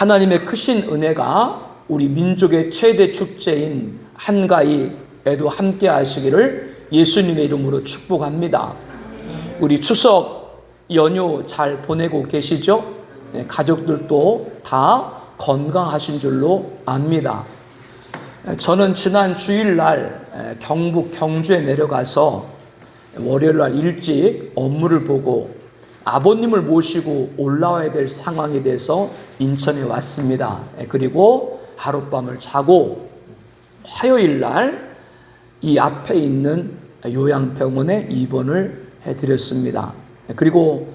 하나님의 크신 은혜가 우리 민족의 최대 축제인 한가위에도 함께 하시기를 예수님의 이름으로 축복합니다. 우리 추석 연휴 잘 보내고 계시죠? 가족들도 다 건강하신 줄로 압니다. 저는 지난 주일날 경북 경주에 내려가서 월요일날 일찍 업무를 보고 아버님을 모시고 올라와야 될 상황이 돼서 인천에 왔습니다. 그리고 하룻밤을 자고 화요일날 이 앞에 있는 요양병원에 입원을 해드렸습니다. 그리고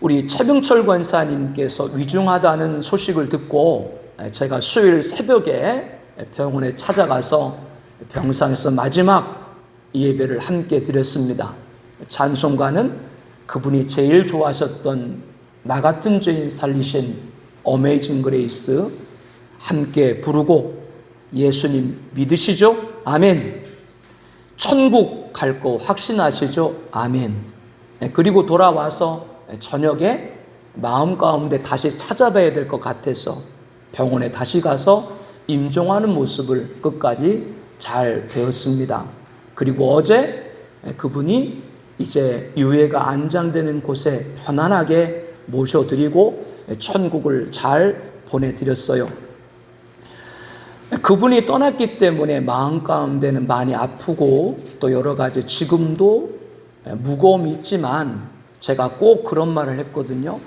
우리 최병철 권사님께서 위중하다는 소식을 듣고 제가 수요일 새벽에 병원에 찾아가서 병상에서 마지막 예배를 함께 드렸습니다. 찬송가는 그분이 제일 좋아하셨던 나 같은 죄인 살리신 어메이징 그레이스 함께 부르고 예수님 믿으시죠? 아멘. 천국 갈 거 확신하시죠? 아멘. 그리고 돌아와서 저녁에 마음 가운데 다시 찾아봐야 될 것 같아서 병원에 다시 가서 임종하는 모습을 끝까지 잘 배웠습니다. 그리고 어제 그분이 이제 유해가 안장되는 곳에 편안하게 모셔드리고 천국을 잘 보내드렸어요. 그분이 떠났기 때문에 마음 가운데는 많이 아프고 또 여러 가지 지금도 무거움이 있지만 제가 꼭 그런 말을 했거든요.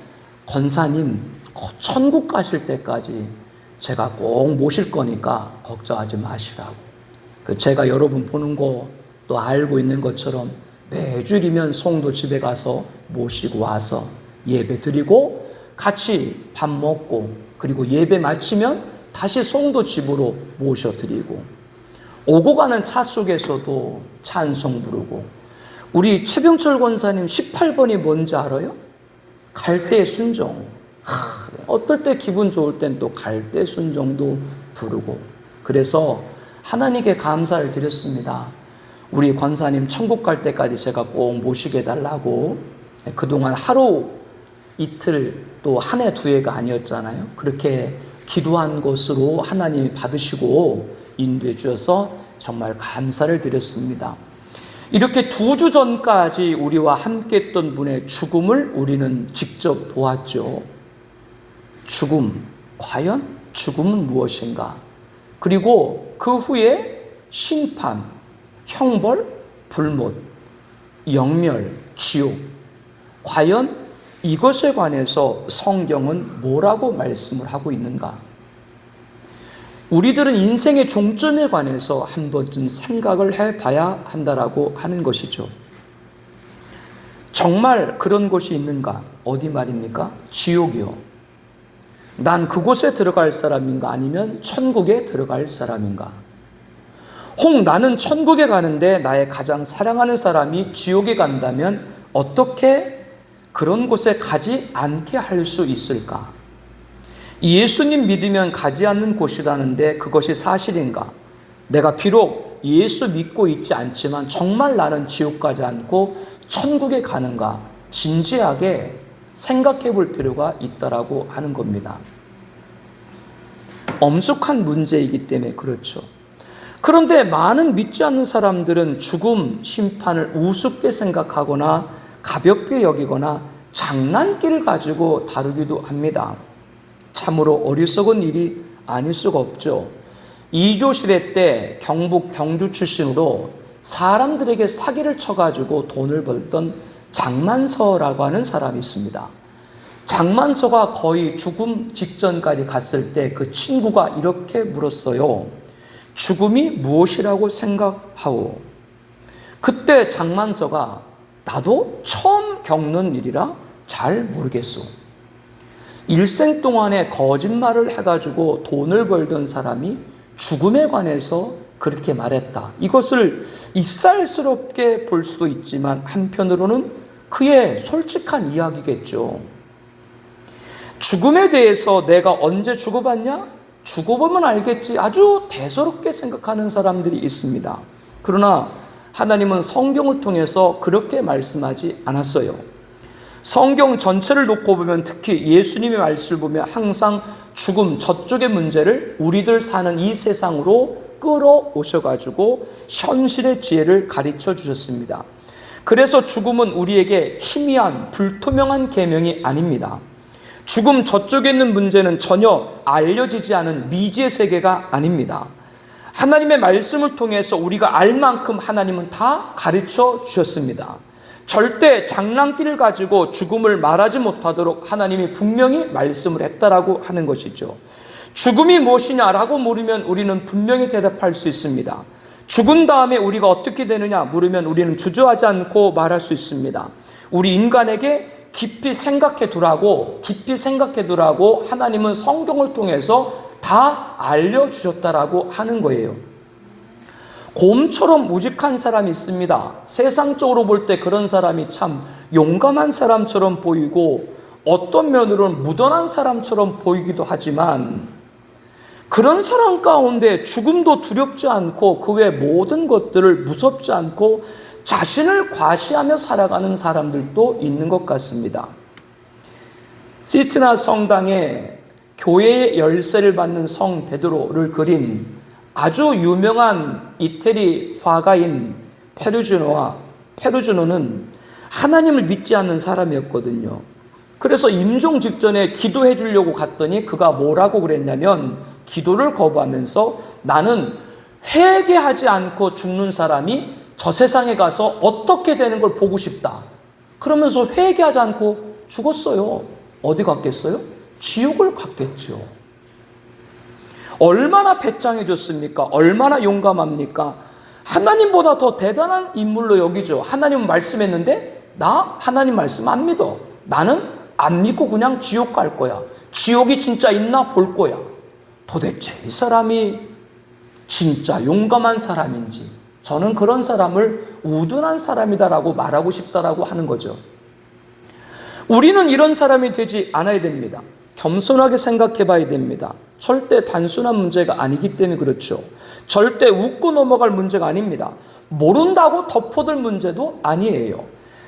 권사님, 천국 가실 때까지 제가 꼭 모실 거니까 걱정하지 마시라고. 제가 여러분 보는 거 또 알고 있는 것처럼 매주이면 송도 집에 가서 모시고 와서 예배 드리고 같이 밥 먹고 그리고 예배 마치면 다시 송도 집으로 모셔드리고 오고 가는 차 속에서도 찬송 부르고 우리 최병철 권사님 18번이 뭔지 알아요? 갈 때 순종. 어떨 때 기분 좋을 땐 또 갈 때 순종도 부르고 그래서 하나님께 감사를 드렸습니다. 우리 권사님 천국 갈 때까지 제가 꼭 모시게 해달라고. 그동안 하루 이틀 또 한 해 두 해가 아니었잖아요. 그렇게 기도한 것으로 하나님이 받으시고 인도해 주셔서 정말 감사를 드렸습니다. 이렇게 2주 전까지 우리와 함께 했던 분의 죽음을 우리는 직접 보았죠. 죽음, 과연 죽음은 무엇인가? 그리고 그 후에 심판, 형벌, 불못, 영멸, 지옥. 과연 이것에 관해서 성경은 뭐라고 말씀을 하고 있는가? 우리들은 인생의 종점에 관해서 한 번쯤 생각을 해봐야 한다라고 하는 것이죠. 정말 그런 곳이 있는가? 어디 말입니까? 지옥이요. 난 그곳에 들어갈 사람인가? 아니면 천국에 들어갈 사람인가? 혹 나는 천국에 가는데 나의 가장 사랑하는 사람이 지옥에 간다면 어떻게 그런 곳에 가지 않게 할 수 있을까? 예수님 믿으면 가지 않는 곳이라는데 그것이 사실인가? 내가 비록 예수 믿고 있지 않지만 정말 나는 지옥 가지 않고 천국에 가는가? 진지하게 생각해 볼 필요가 있다라고 하는 겁니다. 엄숙한 문제이기 때문에 그렇죠. 그런데 많은 믿지 않는 사람들은 죽음, 심판을 우습게 생각하거나 가볍게 여기거나 장난기를 가지고 다루기도 합니다. 참으로 어리석은 일이 아닐 수가 없죠. 이조 시대 때 경북 경주 출신으로 사람들에게 사기를 쳐가지고 돈을 벌던 장만서라고 하는 사람이 있습니다. 장만서가 거의 죽음 직전까지 갔을 때 그 친구가 이렇게 물었어요. 죽음이 무엇이라고 생각하오? 그때 장만서가 나도 처음 겪는 일이라 잘 모르겠소. 일생 동안에 거짓말을 해가지고 돈을 벌던 사람이 죽음에 관해서 그렇게 말했다. 이것을 익살스럽게 볼 수도 있지만 한편으로는 그의 솔직한 이야기겠죠. 죽음에 대해서 내가 언제 죽어봤냐? 죽어보면 알겠지. 아주 대수롭게 생각하는 사람들이 있습니다. 그러나 하나님은 성경을 통해서 그렇게 말씀하지 않았어요. 성경 전체를 놓고 보면 특히 예수님의 말씀을 보면 항상 죽음, 저쪽의 문제를 우리들 사는 이 세상으로 끌어오셔가지고 현실의 지혜를 가르쳐 주셨습니다. 그래서 죽음은 우리에게 희미한 불투명한 계명이 아닙니다. 죽음 저쪽에 있는 문제는 전혀 알려지지 않은 미지의 세계가 아닙니다. 하나님의 말씀을 통해서 우리가 알 만큼 하나님은 다 가르쳐 주셨습니다. 절대 장난기를 가지고 죽음을 말하지 못하도록 하나님이 분명히 말씀을 했다라고 하는 것이죠. 죽음이 무엇이냐라고 물으면 우리는 분명히 대답할 수 있습니다. 죽은 다음에 우리가 어떻게 되느냐 물으면 우리는 주저하지 않고 말할 수 있습니다. 우리 인간에게 깊이 생각해 두라고 하나님은 성경을 통해서 다 알려주셨다라고 하는 거예요. 곰처럼 우직한 사람이 있습니다. 세상적으로 볼 때 그런 사람이 참 용감한 사람처럼 보이고 어떤 면으로는 무던한 사람처럼 보이기도 하지만 그런 사람 가운데 죽음도 두렵지 않고 그 외 모든 것들을 무섭지 않고 자신을 과시하며 살아가는 사람들도 있는 것 같습니다. 시스티나 성당에 교회의 열쇠를 받는 성 베드로를 그린 아주 유명한 이태리 화가인 페루지노는 하나님을 믿지 않는 사람이었거든요. 그래서 임종 직전에 기도해 주려고 갔더니 그가 뭐라고 그랬냐면 기도를 거부하면서 나는 회개하지 않고 죽는 사람이 저 세상에 가서 어떻게 되는 걸 보고 싶다. 그러면서 회개하지 않고 죽었어요. 어디 갔겠어요? 지옥을 갔겠죠. 얼마나 배짱해졌습니까? 얼마나 용감합니까? 하나님보다 더 대단한 인물로 여기죠. 하나님은 말씀했는데 나 하나님 말씀 안 믿어. 나는 안 믿고 그냥 지옥 갈 거야. 지옥이 진짜 있나 볼 거야. 도대체 이 사람이 진짜 용감한 사람인지 저는 그런 사람을 우둔한 사람이다라고 말하고 싶다라고 하는 거죠. 우리는 이런 사람이 되지 않아야 됩니다. 겸손하게 생각해 봐야 됩니다. 절대 단순한 문제가 아니기 때문에 그렇죠. 절대 웃고 넘어갈 문제가 아닙니다. 모른다고 덮어둘 문제도 아니에요.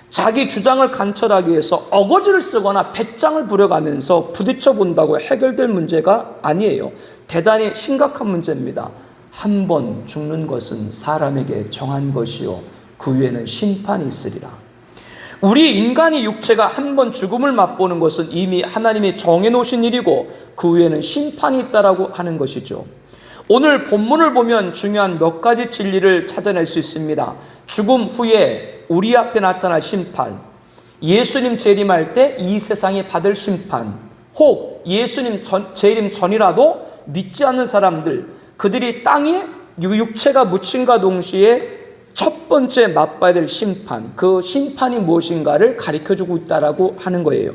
자기 주장을 관철하기 위해서 어거지를 쓰거나 배짱을 부려가면서 부딪혀 본다고 해결될 문제가 아니에요. 대단히 심각한 문제입니다. 한 번 죽는 것은 사람에게 정한 것이요 그 후에는 심판이 있으리라. 우리 인간이 육체가 한 번 죽음을 맛보는 것은 이미 하나님이 정해놓으신 일이고 그 후에는 심판이 있다라고 하는 것이죠. 오늘 본문을 보면 중요한 몇 가지 진리를 찾아낼 수 있습니다. 죽음 후에 우리 앞에 나타날 심판, 예수님 재림할 때 이 세상이 받을 심판, 혹 예수님 재림 전이라도 믿지 않는 사람들, 그들이 땅에 육체가 묻힌과 동시에 첫 번째 맛봐야 될 심판, 그 심판이 무엇인가를 가르쳐주고 있다라고 하는 거예요.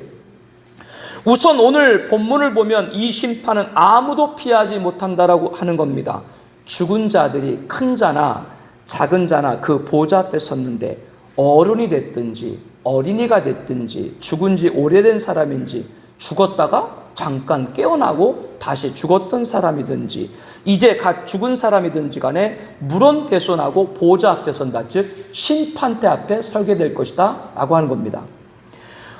우선 오늘 본문을 보면 이 심판은 아무도 피하지 못한다라고 하는 겁니다. 죽은 자들이 큰 자나 작은 자나 그 보좌 앞에 섰는데 어른이 됐든지 어린이가 됐든지 죽은 지 오래된 사람인지 죽었다가 잠깐 깨어나고 다시 죽었던 사람이든지 이제 갓 죽은 사람이든지 간에 물론대손하고 보좌 앞에 선다. 즉 심판대 앞에 설게 될 것이다 라고 하는 겁니다.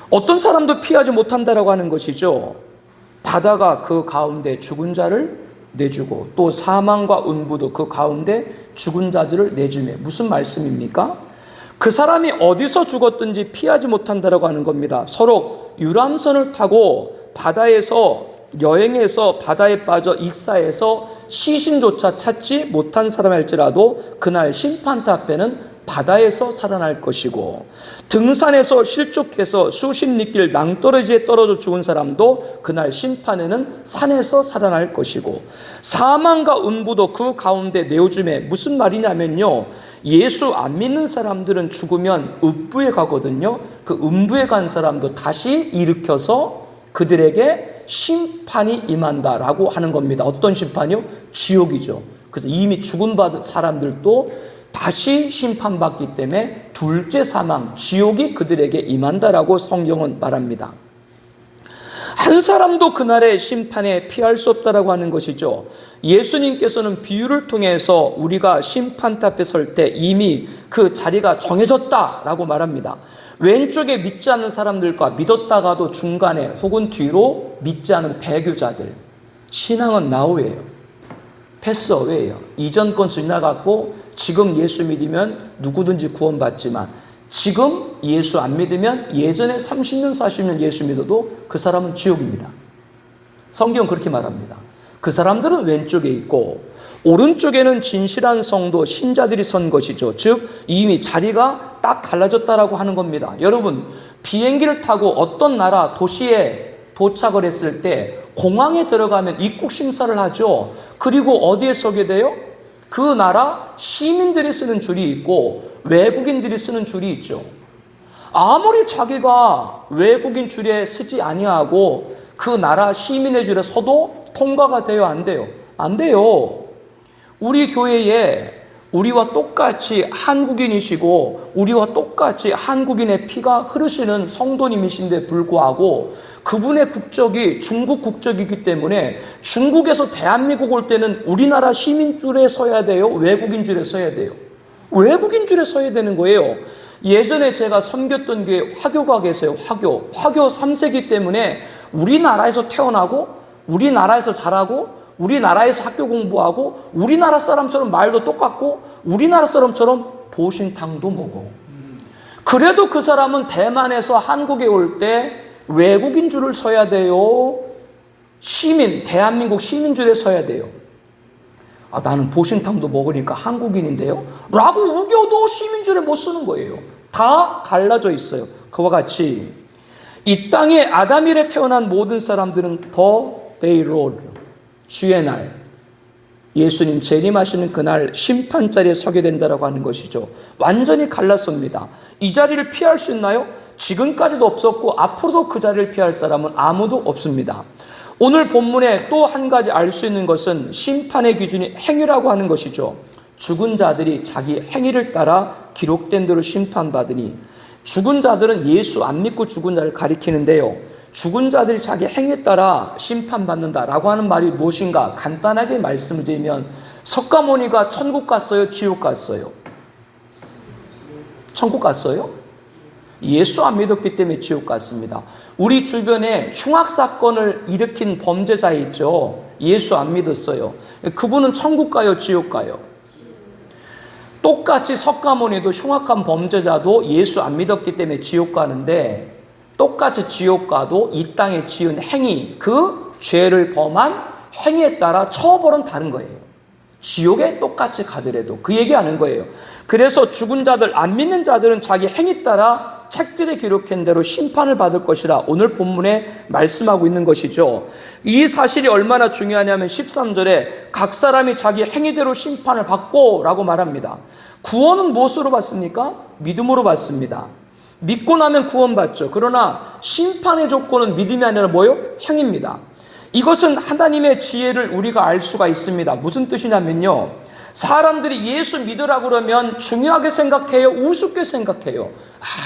어떤 사람도 피하지 못한다라고 하는 것이죠. 바다가 그 가운데 죽은 자를 내주고 또 사망과 음부도 그 가운데 죽은 자들을 내주며 무슨 말씀입니까? 그 사람이 어디서 죽었든지 피하지 못한다라고 하는 겁니다. 서로 유람선을 타고 바다에서 여행해서 바다에 빠져 익사해서 시신조차 찾지 못한 사람일지라도 그날 심판대 앞에는 바다에서 살아날 것이고 등산에서 실족해서 수십 리길 낭떠러지에 떨어져 죽은 사람도 그날 심판에는 산에서 살아날 것이고 사망과 음부도 그 가운데 내어주매 무슨 말이냐면요, 예수 안 믿는 사람들은 죽으면 음부에 가거든요. 그 음부에 간 사람도 다시 일으켜서 그들에게 심판이 임한다라고 하는 겁니다. 어떤 심판이요? 지옥이죠. 그래서 이미 죽은 사람들도 다시 심판받기 때문에 둘째 사망, 지옥이 그들에게 임한다라고 성경은 말합니다. 한 사람도 그날의 심판에 피할 수 없다라고 하는 것이죠. 예수님께서는 비유를 통해서 우리가 심판대 앞에 설 때 이미 그 자리가 정해졌다라고 말합니다. 왼쪽에 믿지 않는 사람들과 믿었다가도 중간에 혹은 뒤로 믿지 않은 배교자들, 신앙은 나우예요. 패스어웨이예요. 이전 건 지나갔고 지금 예수 믿으면 누구든지 구원받지만 지금 예수 안 믿으면 예전에 30년 40년 예수 믿어도 그 사람은 지옥입니다. 성경은 그렇게 말합니다. 그 사람들은 왼쪽에 있고 오른쪽에는 진실한 성도 신자들이 선 것이죠. 즉 이미 자리가 딱 갈라졌다라고 하는 겁니다. 여러분, 비행기를 타고 어떤 나라 도시에 도착을 했을 때 공항에 들어가면 입국 심사를 하죠. 그리고 어디에 서게 돼요? 그 나라 시민들이 쓰는 줄이 있고 외국인들이 쓰는 줄이 있죠. 아무리 자기가 외국인 줄에 서지 아니하고 그 나라 시민의 줄에 서도 통과가 돼요, 안 돼요? 안 돼요. 우리 교회에 우리와 똑같이 한국인이시고 우리와 똑같이 한국인의 피가 흐르시는 성도님이신데 불구하고 그분의 국적이 중국 국적이기 때문에 중국에서 대한민국 올 때는 우리나라 시민 줄에 서야 돼요? 외국인 줄에 서야 돼요? 외국인 줄에 서야 되는 거예요. 예전에 제가 섬겼던 게 화교가 계세요. 화교 3세기 때문에 우리나라에서 태어나고 우리나라에서 자라고 우리나라에서 학교 공부하고 우리나라 사람처럼 말도 똑같고 우리나라 사람처럼 보신탕도 먹고 그래도 그 사람은 대만에서 한국에 올 때 외국인 줄을 서야 돼요? 시민, 대한민국 시민 줄에 서야 돼요? 아, 나는 보신탕도 먹으니까 한국인인데요? 라고 우겨도 시민 줄에 못 쓰는 거예요. 다 갈라져 있어요. 그와 같이 이 땅에 아담 이래 태어난 모든 사람들은 더 day Lord, 주의 날, 예수님 재림하시는 그날 심판 자리에 서게 된다라고 하는 것이죠. 완전히 갈라섭니다. 이 자리를 피할 수 있나요? 지금까지도 없었고 앞으로도 그 자리를 피할 사람은 아무도 없습니다. 오늘 본문에 또 한 가지 알 수 있는 것은 심판의 기준이 행위라고 하는 것이죠. 죽은 자들이 자기 행위를 따라 기록된 대로 심판받으니 죽은 자들은 예수 안 믿고 죽은 자를 가리키는데요. 죽은 자들이 자기 행위에 따라 심판받는다라고 하는 말이 무엇인가 간단하게 말씀을 드리면 석가모니가 천국 갔어요? 지옥 갔어요? 천국 갔어요? 예수 안 믿었기 때문에 지옥 갔습니다. 우리 주변에 흉악사건을 일으킨 범죄자 있죠. 예수 안 믿었어요. 그분은 천국 가요? 지옥 가요? 똑같이 석가모니도 흉악한 범죄자도 예수 안 믿었기 때문에 지옥 가는데 똑같이 지옥 가도 이 땅에 지은 행위, 그 죄를 범한 행위에 따라 처벌은 다른 거예요. 지옥에 똑같이 가더라도 그 얘기하는 거예요. 그래서 죽은 자들, 안 믿는 자들은 자기 행위 따라 책들에 기록한 대로 심판을 받을 것이라 오늘 본문에 말씀하고 있는 것이죠. 이 사실이 얼마나 중요하냐면 13절에 각 사람이 자기 행위대로 심판을 받고 라고 말합니다. 구원은 무엇으로 받습니까? 믿음으로 받습니다. 믿고 나면 구원받죠. 그러나 심판의 조건은 믿음이 아니라 뭐요? 행위입니다. 이것은 하나님의 지혜를 우리가 알 수가 있습니다. 무슨 뜻이냐면요. 사람들이 예수 믿으라고 그러면 중요하게 생각해요? 우습게 생각해요?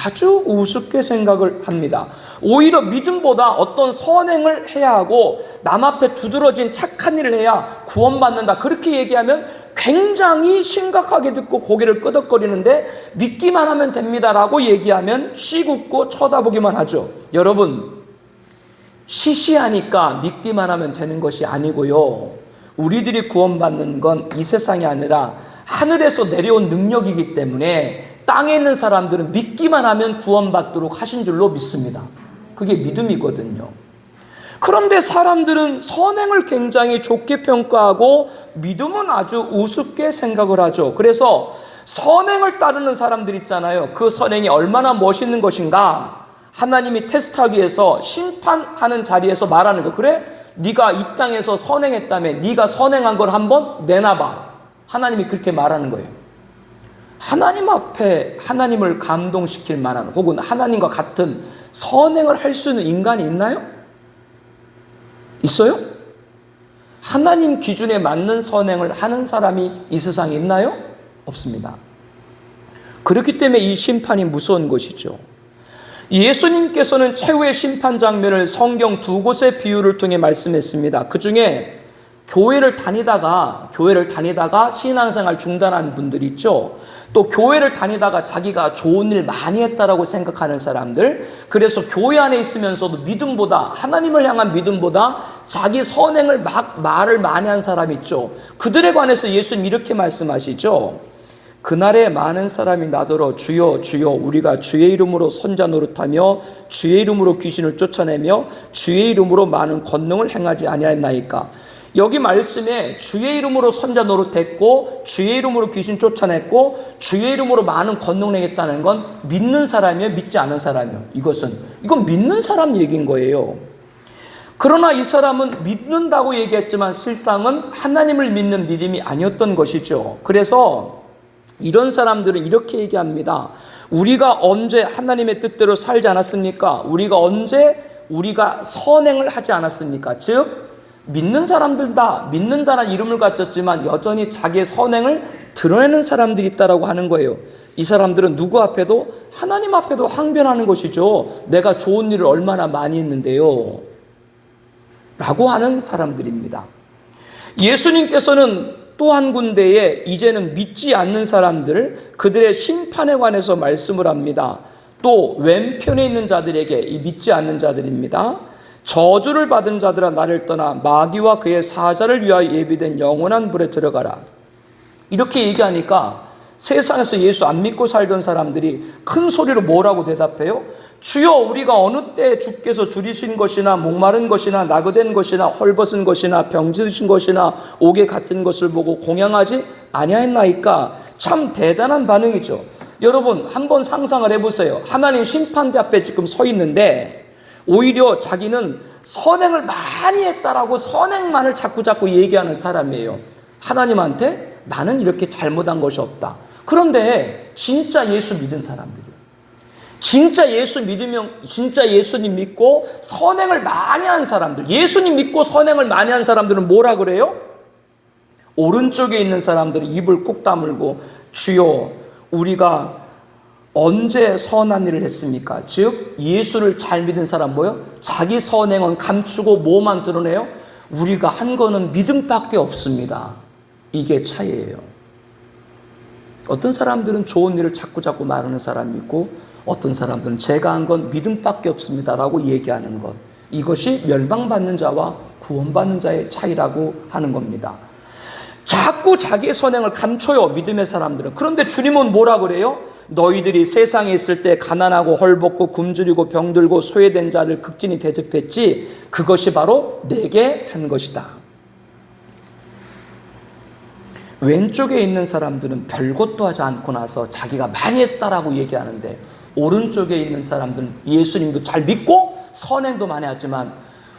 아주 우습게 생각을 합니다. 오히려 믿음보다 어떤 선행을 해야 하고 남 앞에 두드러진 착한 일을 해야 구원받는다. 그렇게 얘기하면 굉장히 심각하게 듣고 고개를 끄덕거리는데 믿기만 하면 됩니다라고 얘기하면 씩 웃고 쳐다보기만 하죠. 여러분, 시시하니까 믿기만 하면 되는 것이 아니고요. 우리들이 구원받는 건 이 세상이 아니라 하늘에서 내려온 능력이기 때문에 땅에 있는 사람들은 믿기만 하면 구원받도록 하신 줄로 믿습니다. 그게 믿음이거든요. 그런데 사람들은 선행을 굉장히 좋게 평가하고 믿음은 아주 우습게 생각을 하죠. 그래서 선행을 따르는 사람들 있잖아요. 그 선행이 얼마나 멋있는 것인가 하나님이 테스트하기 위해서 심판하는 자리에서 말하는 거. 그래? 네가 이 땅에서 선행했다며 네가 선행한 걸 한번 내놔봐. 하나님이 그렇게 말하는 거예요. 하나님 앞에 하나님을 감동시킬 만한 혹은 하나님과 같은 선행을 할 수 있는 인간이 있나요? 있어요? 하나님 기준에 맞는 선행을 하는 사람이 이 세상에 있나요? 없습니다. 그렇기 때문에 이 심판이 무서운 것이죠. 예수님께서는 최후의 심판 장면을 성경 두 곳의 비유를 통해 말씀했습니다. 그 중에 교회를 다니다가 신앙생활 중단한 분들이 있죠. 또 교회를 다니다가 자기가 좋은 일 많이 했다라고 생각하는 사람들, 그래서 교회 안에 있으면서도 믿음보다, 하나님을 향한 믿음보다 자기 선행을 막 말을 많이 한 사람 있죠. 그들에 관해서 예수님 이렇게 말씀하시죠. 그날에 많은 사람이 나더러 주여 주여 우리가 주의 이름으로 선자 노릇하며 주의 이름으로 귀신을 쫓아내며 주의 이름으로 많은 권능을 행하지 아니하였나이까. 여기 말씀에 주의 이름으로 선자 노릇했고 주의 이름으로 귀신 쫓아냈고 주의 이름으로 많은 권능을 행했다는 건 믿는 사람이에요, 믿지 않은 사람이에요? 이건 믿는 사람 얘기인 거예요. 그러나 이 사람은 믿는다고 얘기했지만 실상은 하나님을 믿는 믿음이 아니었던 것이죠. 그래서 이런 사람들은 이렇게 얘기합니다. 우리가 언제 하나님의 뜻대로 살지 않았습니까? 우리가 선행을 하지 않았습니까? 즉 믿는 사람들 다 믿는다는 이름을 갖췄지만 여전히 자기의 선행을 드러내는 사람들이 있다라고 하는 거예요. 이 사람들은 누구 앞에도 하나님 앞에도 항변하는 것이죠. 내가 좋은 일을 얼마나 많이 했는데요 라고 하는 사람들입니다. 예수님께서는 또 한 군데에 이제는 믿지 않는 사람들, 그들의 심판에 관해서 말씀을 합니다. 또 왼편에 있는 자들에게, 이 믿지 않는 자들입니다. 저주를 받은 자들아 나를 떠나 마귀와 그의 사자를 위하여 예비된 영원한 불에 들어가라. 이렇게 얘기하니까 세상에서 예수 안 믿고 살던 사람들이 큰 소리로 뭐라고 대답해요? 주여 우리가 어느 때 주께서 줄이신 것이나 목마른 것이나 나그된 것이나 헐벗은 것이나 병드신 것이나 옥에 같은 것을 보고 공양하지 아니하였나이까. 참 대단한 반응이죠. 여러분 한번 상상을 해보세요. 하나님 심판대 앞에 지금 서 있는데 오히려 자기는 선행을 많이 했다라고 선행만을 자꾸 얘기하는 사람이에요. 하나님한테 나는 이렇게 잘못한 것이 없다. 그런데 진짜 예수 믿은 사람들이에요. 진짜 예수님 믿고 선행을 많이 한 사람들, 예수님 믿고 선행을 많이 한 사람들은 뭐라 그래요? 오른쪽에 있는 사람들은 입을 꾹 다물고 주여 우리가 언제 선한 일을 했습니까? 즉 예수를 잘 믿은 사람 뭐예요? 자기 선행은 감추고 뭐만 드러내요? 우리가 한 거는 믿음밖에 없습니다. 이게 차이예요. 어떤 사람들은 좋은 일을 자꾸 말하는 사람이 있고 어떤 사람들은 제가 한 건 믿음밖에 없습니다 라고 얘기하는 것, 이것이 멸망받는 자와 구원받는 자의 차이라고 하는 겁니다. 자꾸 자기의 선행을 감춰요, 믿음의 사람들은. 그런데 주님은 뭐라 그래요? 너희들이 세상에 있을 때 가난하고 헐벗고 굶주리고 병들고 소외된 자를 극진히 대접했지 그것이 바로 내게 한 것이다. 왼쪽에 있는 사람들은 별것도 하지 않고 나서 자기가 많이 했다라고 얘기하는데 오른쪽에 있는 사람들은 예수님도 잘 믿고 선행도 많이 하지만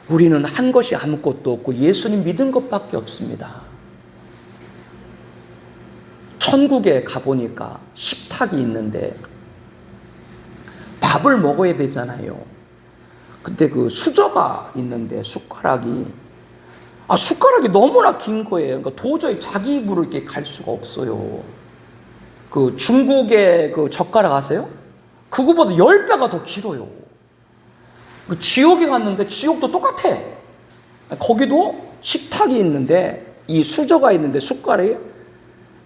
우리는 한 것이 아무것도 없고 예수님 믿은 것밖에 없습니다. 천국에 가보니까 식탁이 있는데 밥을 먹어야 되잖아요. 근데 그 수저가 있는데 숟가락이 너무나 긴 거예요. 그러니까 도저히 자기 입으로 이렇게 갈 수가 없어요. 그 중국의 그 젓가락 아세요? 그거보다 10배가 더 길어요. 그 지옥에 갔는데 지옥도 똑같아. 거기도 식탁이 있는데 이 수저가 있는데 숟가락이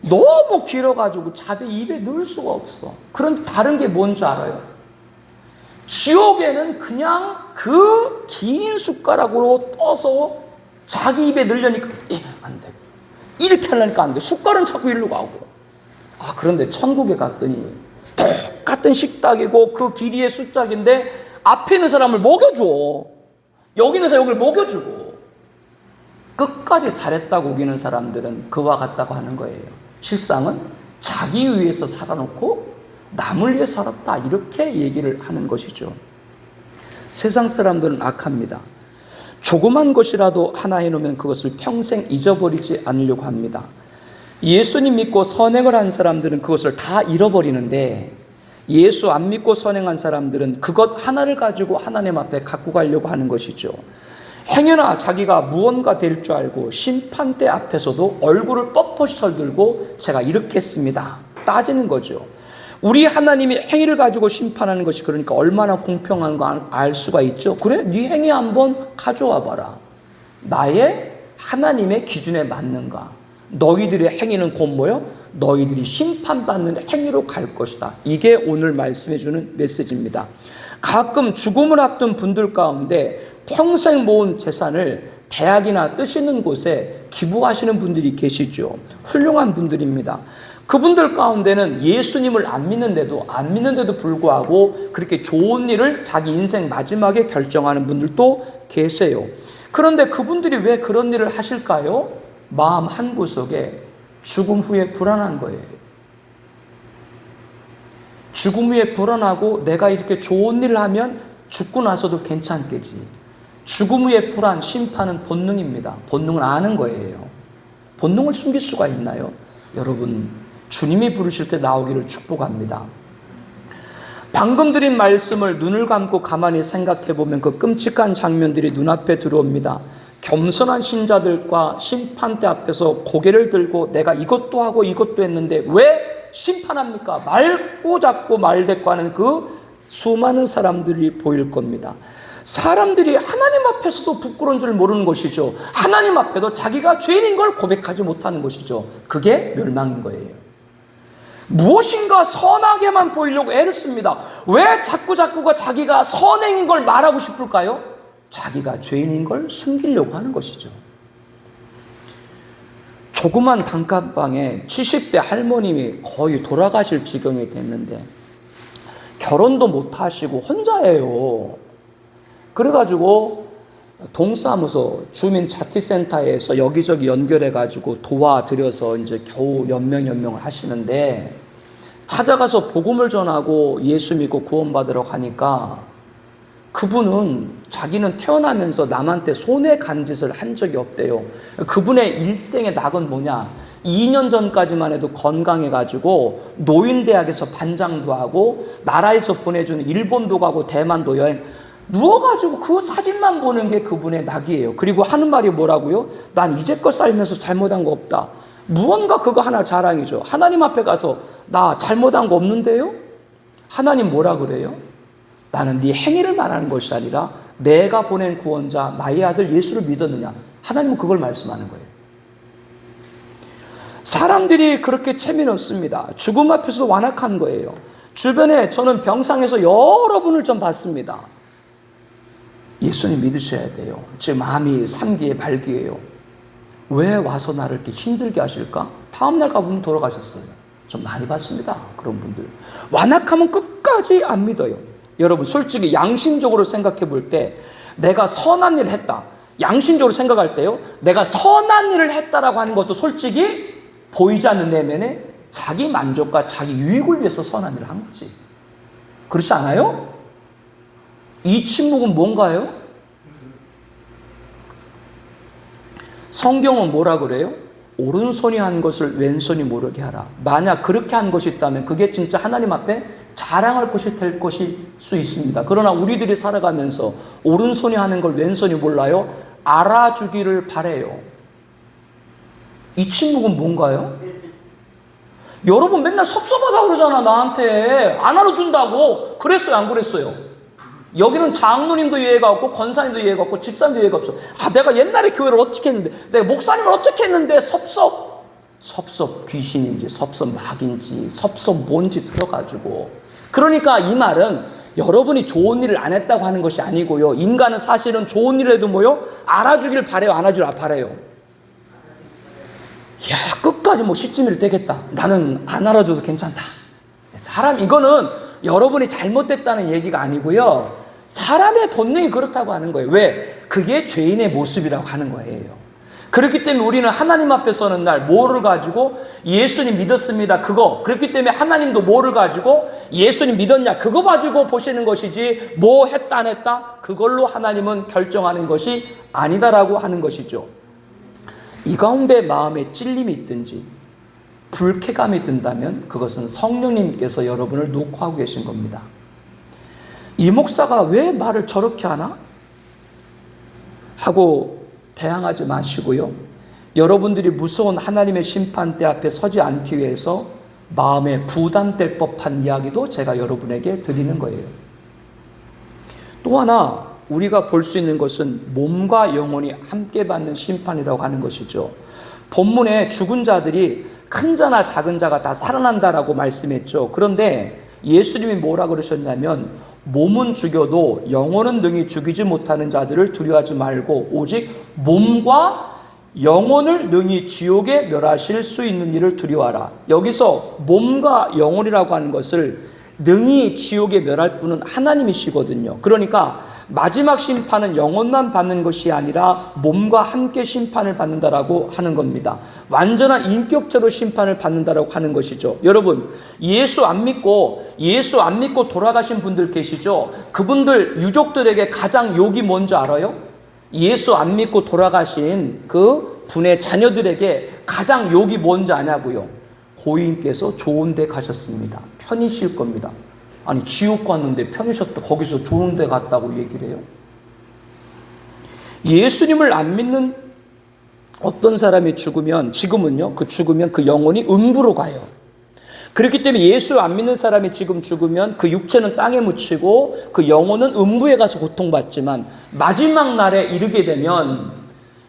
너무 길어가지고 자기 입에 넣을 수가 없어. 그런데 다른 게 뭔지 알아요? 지옥에는 그냥 그 긴 숟가락으로 떠서 자기 입에 넣으려니까 안 돼. 이렇게 하려니까 안 돼. 숟가락은 자꾸 이리로 가고. 그런데 천국에 갔더니 똑같은 식탁이고 그 길이의 숟가락인데 앞에 있는 사람을 먹여줘. 여기 있는 사람 여기를 먹여주고. 끝까지 잘했다고 우기는 사람들은 그와 같다고 하는 거예요. 실상은 자기 위해서 살아놓고 남을 위해 살았다 이렇게 얘기를 하는 것이죠. 세상 사람들은 악합니다. 조그만 것이라도 하나 해놓으면 그것을 평생 잊어버리지 않으려고 합니다. 예수님 믿고 선행을 한 사람들은 그것을 다 잃어버리는데 예수 안 믿고 선행한 사람들은 그것 하나를 가지고 하나님 앞에 갖고 가려고 하는 것이죠. 행여나 자기가 무언가 될 줄 알고 심판대 앞에서도 얼굴을 뻣뻣이 설들고 제가 이렇게 했습니다 따지는 거죠. 우리 하나님이 행위를 가지고 심판하는 것이 그러니까 얼마나 공평한 거 알 수가 있죠. 그래? 네 행위 한번 가져와 봐라. 나의 하나님의 기준에 맞는가? 너희들의 행위는 곧 뭐요? 너희들이 심판받는 행위로 갈 것이다. 이게 오늘 말씀해 주는 메시지입니다. 가끔 죽음을 앞둔 분들 가운데 평생 모은 재산을 대학이나 뜻 있는 곳에 기부하시는 분들이 계시죠. 훌륭한 분들입니다. 그분들 가운데는 예수님을 안 믿는데도 불구하고 그렇게 좋은 일을 자기 인생 마지막에 결정하는 분들도 계세요. 그런데 그분들이 왜 그런 일을 하실까요? 마음 한구석에 죽음 후에 불안한 거예요. 죽음 후에 불안하고 내가 이렇게 좋은 일을 하면 죽고 나서도 괜찮겠지. 죽음 후에 불안, 심판은 본능입니다. 본능을 아는 거예요. 본능을 숨길 수가 있나요? 여러분, 주님이 부르실 때 나오기를 축복합니다. 방금 드린 말씀을 눈을 감고 가만히 생각해 보면 그 끔찍한 장면들이 눈앞에 들어옵니다. 겸손한 신자들과 심판대 앞에서 고개를 들고 내가 이것도 하고 이것도 했는데 왜 심판합니까? 맑고 작고 말대꾸하는 그 수많은 사람들이 보일 겁니다. 사람들이 하나님 앞에서도 부끄러운 줄 모르는 것이죠. 하나님 앞에도 자기가 죄인인 걸 고백하지 못하는 것이죠. 그게 멸망인 거예요. 무엇인가 선하게만 보이려고 애를 씁니다. 왜 자꾸가 자기가 선행인 걸 말하고 싶을까요? 자기가 죄인인 걸 숨기려고 하는 것이죠. 조그만 단칸방에 70대 할머님이 거의 돌아가실 지경이 됐는데 결혼도 못 하시고 혼자예요. 그래가지고 동사무소 주민자치센터에서 여기저기 연결해가지고 도와드려서 이제 겨우 연명을 하시는데 찾아가서 복음을 전하고 예수 믿고 구원받으러 가니까 그분은 자기는 태어나면서 남한테 손해 간 짓을 한 적이 없대요. 그분의 일생의 낙은 뭐냐? 2년 전까지만 해도 건강해가지고 노인대학에서 반장도 하고 나라에서 보내주는 일본도 가고 대만도 여행 누워가지고 그 사진만 보는 게 그분의 낙이에요. 그리고 하는 말이 뭐라고요? 난 이제껏 살면서 잘못한 거 없다. 무언가 그거 하나 자랑이죠. 하나님 앞에 가서 나 잘못한 거 없는데요? 하나님 뭐라 그래요? 나는 네 행위를 말하는 것이 아니라 내가 보낸 구원자 나의 아들 예수를 믿었느냐. 하나님은 그걸 말씀하는 거예요. 사람들이 그렇게 체면없습니다. 죽음 앞에서도 완악한 거예요. 주변에 저는 병상에서 여러분을 좀 봤습니다. 예수님 믿으셔야 돼요. 지금 마음이 3기에 말기예요. 왜 와서 나를 이렇게 힘들게 하실까? 다음날 가보면 돌아가셨어요. 좀 많이 봤습니다. 그런 분들. 완악하면 끝까지 안 믿어요. 여러분 솔직히 양심적으로 생각해 볼 때 내가 선한 일을 했다. 양심적으로 생각할 때요. 내가 선한 일을 했다라고 하는 것도 솔직히 보이지 않는 내면에 자기 만족과 자기 유익을 위해서 선한 일을 한 거지. 그렇지 않아요? 이 침묵은 뭔가요? 성경은 뭐라 그래요? 오른손이 한 것을 왼손이 모르게 하라. 만약 그렇게 한 것이 있다면 그게 진짜 하나님 앞에 자랑할 것이 될 것일 수 있습니다. 그러나 우리들이 살아가면서 오른손이 하는 걸 왼손이 몰라요? 알아주기를 바래요. 이 침묵은 뭔가요? 여러분 맨날 섭섭하다고 그러잖아. 나한테 안 알아준다고. 그랬어요 안 그랬어요? 여기는 장로님도 이해가 없고 권사님도 이해가 없고 집사님도 이해가 없어. 내가 옛날에 교회를 어떻게 했는데 내가 목사님을 어떻게 했는데 섭섭 귀신인지 섭섭 막인지 섭섭 뭔지 들어가지고. 그러니까 이 말은 여러분이 좋은 일을 안 했다고 하는 것이 아니고요. 인간은 사실은 좋은 일을 해도 뭐요? 알아주기를 바래요 안 알아주기를 바래요? 야 끝까지 뭐 시집을 떼겠다. 나는 안 알아줘도 괜찮다. 사람 이거는 여러분이 잘못됐다는 얘기가 아니고요. 사람의 본능이 그렇다고 하는 거예요. 왜? 그게 죄인의 모습이라고 하는 거예요. 그렇기 때문에 우리는 하나님 앞에 서는 날 뭐를 가지고 예수님 믿었습니다. 그거. 그렇기 때문에 하나님도 뭐를 가지고 예수님 믿었냐 그거 가지고 보시는 것이지 뭐 했다 안 했다 그걸로 하나님은 결정하는 것이 아니다라고 하는 것이죠. 이 가운데 마음에 찔림이 있든지 불쾌감이 든다면 그것은 성령님께서 여러분을 녹화하고 계신 겁니다. 이 목사가 왜 말을 저렇게 하나? 하고 대항하지 마시고요. 여러분들이 무서운 하나님의 심판대 앞에 서지 않기 위해서 마음에 부담될 법한 이야기도 제가 여러분에게 드리는 거예요. 또 하나 우리가 볼 수 있는 것은 몸과 영혼이 함께 받는 심판이라고 하는 것이죠. 본문에 죽은 자들이 큰 자나 작은 자가 다 살아난다라고 말씀했죠. 그런데 예수님이 뭐라 그러셨냐면 몸은 죽여도 영혼은 능히 죽이지 못하는 자들을 두려워하지 말고 오직 몸과 영혼을 능히 지옥에 멸하실 수 있는 이를 두려워하라. 여기서 몸과 영혼이라고 하는 것을 능히 지옥에 멸할 분은 하나님이시거든요. 그러니까 마지막 심판은 영혼만 받는 것이 아니라 몸과 함께 심판을 받는다라고 하는 겁니다. 완전한 인격적으로 심판을 받는다라고 하는 것이죠. 여러분, 예수 안 믿고 돌아가신 분들 계시죠? 그분들 유족들에게 가장 욕이 뭔지 알아요? 예수 안 믿고 돌아가신 그 분의 자녀들에게 가장 욕이 뭔지 아냐고요? 고인께서 좋은 데 가셨습니다. 편히 쉴 겁니다. 아니, 지옥 갔는데 편히셨다. 거기서 좋은 데 갔다고 얘기를 해요. 예수님을 안 믿는 어떤 사람이 죽으면, 지금은요, 죽으면 그 영혼이 음부로 가요. 그렇기 때문에 예수 안 믿는 사람이 지금 죽으면 그 육체는 땅에 묻히고 그 영혼은 음부에 가서 고통받지만 마지막 날에 이르게 되면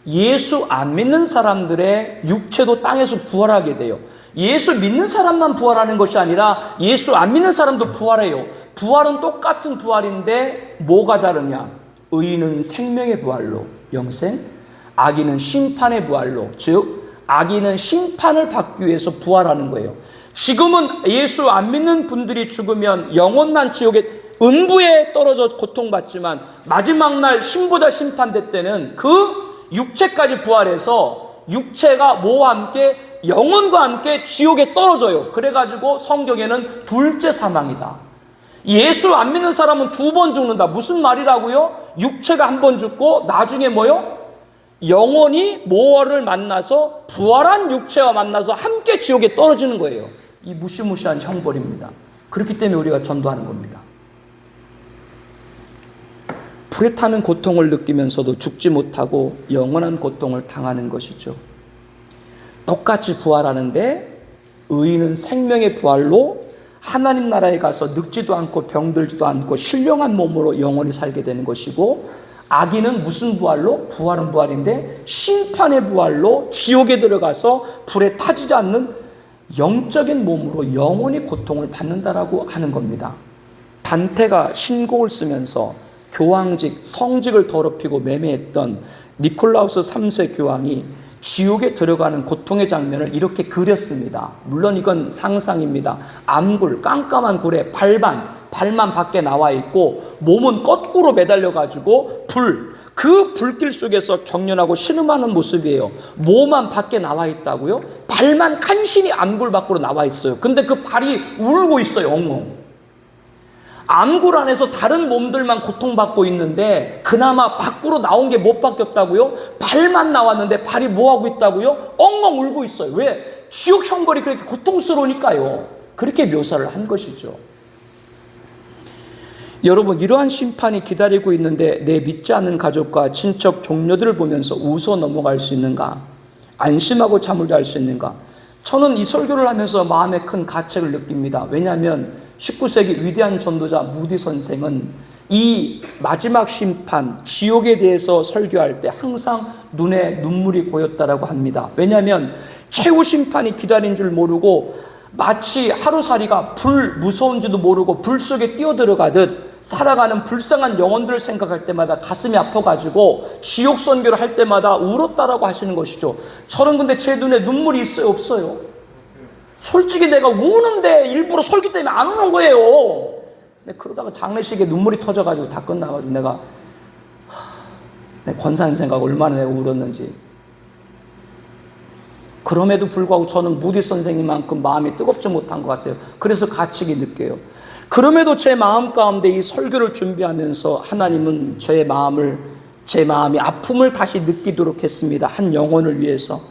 예수 안 믿는 사람들의 육체도 땅에서 부활하게 돼요. 예수 믿는 사람만 부활하는 것이 아니라 예수 안 믿는 사람도 부활해요. 부활은 똑같은 부활인데 뭐가 다르냐? 의인은 생명의 부활로 영생, 악인은 심판의 부활로, 즉 악인은 심판을 받기 위해서 부활하는 거예요. 지금은 예수 안 믿는 분들이 죽으면 영혼만 지옥에 음부에 떨어져 고통받지만 마지막 날 신보다 심판대 때는 그 육체까지 부활해서 육체가 뭐와 함께 영혼과 함께 지옥에 떨어져요. 그래가지고 성경에는 둘째 사망이다. 예수 안 믿는 사람은 2번 죽는다. 무슨 말이라고요? 육체가 한 번 죽고 나중에 뭐요? 영혼이 모어를 만나서 부활한 육체와 만나서 함께 지옥에 떨어지는 거예요. 이 무시무시한 형벌입니다. 그렇기 때문에 우리가 전도하는 겁니다. 불에 타는 고통을 느끼면서도 죽지 못하고 영원한 고통을 당하는 것이죠. 똑같이 부활하는데 의인은 생명의 부활로 하나님 나라에 가서 늙지도 않고 병들지도 않고 신령한 몸으로 영원히 살게 되는 것이고, 악인은 무슨 부활로? 부활은 부활인데 심판의 부활로 지옥에 들어가서 불에 타지지 않는 영적인 몸으로 영원히 고통을 받는다라고 하는 겁니다. 단테가 신곡을 쓰면서 교황직, 성직을 더럽히고 매매했던 니콜라우스 3세 교황이 지옥에 들어가는 고통의 장면을 이렇게 그렸습니다. 물론 이건 상상입니다. 암굴, 깜깜한 굴에 발만 밖에 나와 있고 몸은 거꾸로 매달려가지고 그 불길 속에서 경련하고 신음하는 모습이에요. 몸만 밖에 나와 있다고요? 발만 간신히 암굴 밖으로 나와 있어요. 근데 그 발이 울고 있어요, 엉엉. 암굴 안에서 다른 몸들만 고통받고 있는데 그나마 밖으로 나온 게 못 바뀌었다고요? 발만 나왔는데 발이 뭐하고 있다고요? 엉엉 울고 있어요. 왜? 지옥 형벌이 그렇게 고통스러우니까요. 그렇게 묘사를 한 것이죠. 여러분, 이러한 심판이 기다리고 있는데 내 믿지 않는 가족과 친척, 동료들을 보면서 웃어 넘어갈 수 있는가? 안심하고 잠을 잘 수 있는가? 저는 이 설교를 하면서 마음에 큰 가책을 느낍니다. 왜냐하면 19세기 위대한 전도자 무디 선생은 이 마지막 심판, 지옥에 대해서 설교할 때 항상 눈에 눈물이 고였다라고 합니다. 왜냐하면 최후 심판이 기다린 줄 모르고 마치 하루살이가 무서운지도 모르고 불 속에 뛰어들어가듯 살아가는 불쌍한 영혼들을 생각할 때마다 가슴이 아파가지고 지옥 선교를 할 때마다 울었다라고 하시는 것이죠. 저는 근데 제 눈에 눈물이 있어요, 없어요? 솔직히 내가 우는데 일부러 설교 때문에 안 우는 거예요. 근데 그러다가 장례식에 눈물이 터져가지고 다 끝나가지고 내 권사님 생각 얼마나 내가 울었는지. 그럼에도 불구하고 저는 무디 선생님만큼 마음이 뜨겁지 못한 것 같아요. 그래서 가책이 느껴요. 그럼에도 제 마음 가운데 이 설교를 준비하면서 하나님은 제 마음이 아픔을 다시 느끼도록 했습니다. 한 영혼을 위해서.